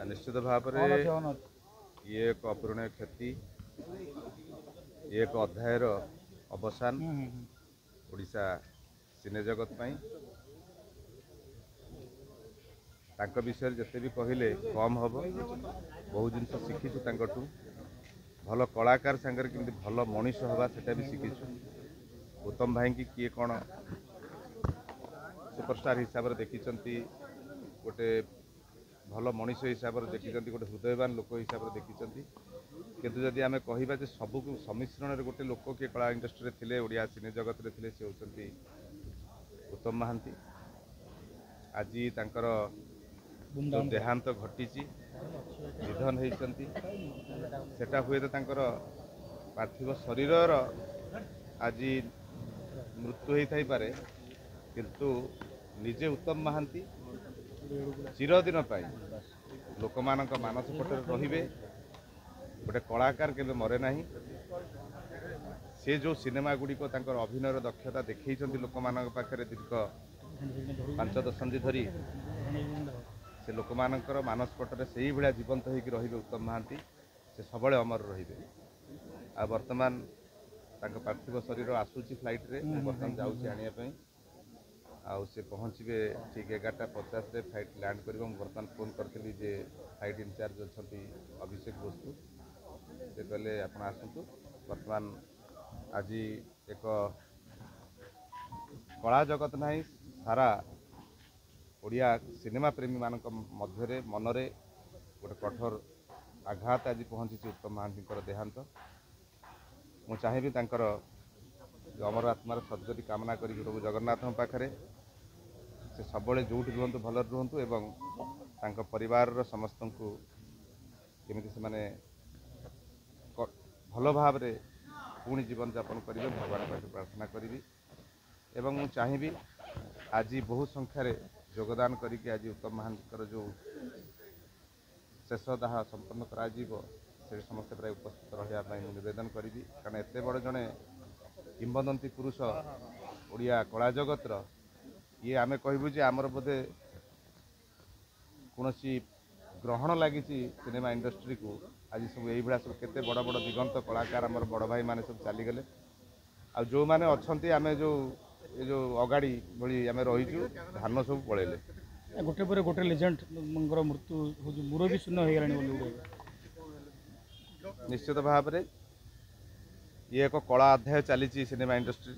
निश्चित भाव ये एक अपूरणीय क्षति ये एक अध्यायर अवसान ओडिशा सिने जगत तांका विषय जिते भी कहले कम हम बहुत जिन शिखीचु भल कलाकार सांगे कि भल मनीष हवा से भी शिखीचु उत्तम भाई की किए कौन सुपरस्टार हिसाब से देखी गोटे भल मनीष हिसाब से देखी गोटे हृदयवान लोक हिसाब से देखी किंतु जदि आम कहवा सबू सम्मिश्रण गोटे लोक किए कला इंडस्ट्री थे ओडिया सिने जगत रे थे से होती उत्तम महांती आज तांकर जो देहांत घटी निधन होती सेटा हुए तो तांकर पार्थिव शरीर आज मृत्यु होता पारे किंतु निजे उत्तम महांती चिरदिन लोक मान मानस पटरे रहिबे गोटे कलाकार के मरे ना से जो सिनेमा गुड़िक अभिनयर दक्षता देखई लोक मान पाखे दीर्घ 5 दशंधि धरी से लोक मानकर मानस पटरे से ही भाया जीवंत होकर रहिबे उत्तम महांती से सब अमर रहिबे आ वर्तमान पार्थिव शरीर आसूची फ्लाइट रे बर्तमान जाऊँगी आने आउ से पहुँचे ठीक 11:50 फ्लाइट लैंड कर बर्तमान फोन करी जे फ्लाइट इनचार्ज अच्छा अभिषेक बसु से कहले आप आसतु बर्तमान आज एक कला जगत ना सारा ओडिया सिनेमा प्रेमी मान मध्य मनरे गोटे कठोर आघात आज पहुँची उत्तम महांती देहांत मु चाहिए जो अमर आत्मार सद्गति कामना करी प्रभु जगन्नाथ पाखे से सब जोटी रुहतु भल रुहतु एवं तांको परिवार समस्त को केमिति से माने भल भाव रे पुणी जीवन यापन करेंगे भगवान पाखे प्रार्थना करी एवं मु चाहिए आज बहु संख्यार योगदान करके आज उत्तम महांती जो शेष दाह संपन्न करा से समस्त प्राय उपस्थित रहा निवेदन करी कारण एत बड़ जड़े किंवदंती पुरुष ओडिया कला जगतर ये आमे कहबू जे आमर बोधे कौन ग्रहण लगी सिनेमा इंडस्ट्री को आज सब यही भाया सब केते बड़ बड़ दिगंत कलाकार आमर बड़ भाई माने सब चलीगले आ जो मैंने अच्छा आम जो ये जो अगाड़ी भली आम रहीचु धान सब पलैले गोटे पर गोटे लेजेंड मृत्यु मुरबी शून्य हो गलानी निश्चित भाव में ये एक कला अध्याय चली सिनेमा इंडस्ट्री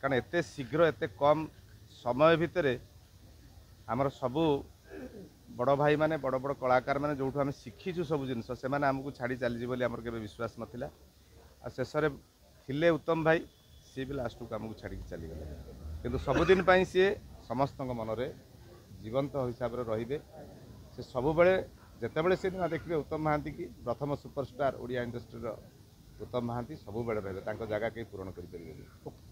कारण एत शीघ्र एत कम समय भितर आमर सबू बड़ भाई माने बड़ बड़ कलाकार माने जो आम शिखीचु सब जिनस से आमको छाड़ी चलीजी आमर के विश्वास नाला आ शेष थे उत्तम भाई सी भी लास्ट को आमको छाड़ी चलीगले किंतु सबुदिन सी समस्त मनरे जीवंत हिसाब से रे से सब जिते सिनेमा देखिए उत्तम महांती की प्रथम सुपरस्टार ओडिया इंडस्ट्री उत्तम महांती सब रहे जगह कहीं पूरण करें।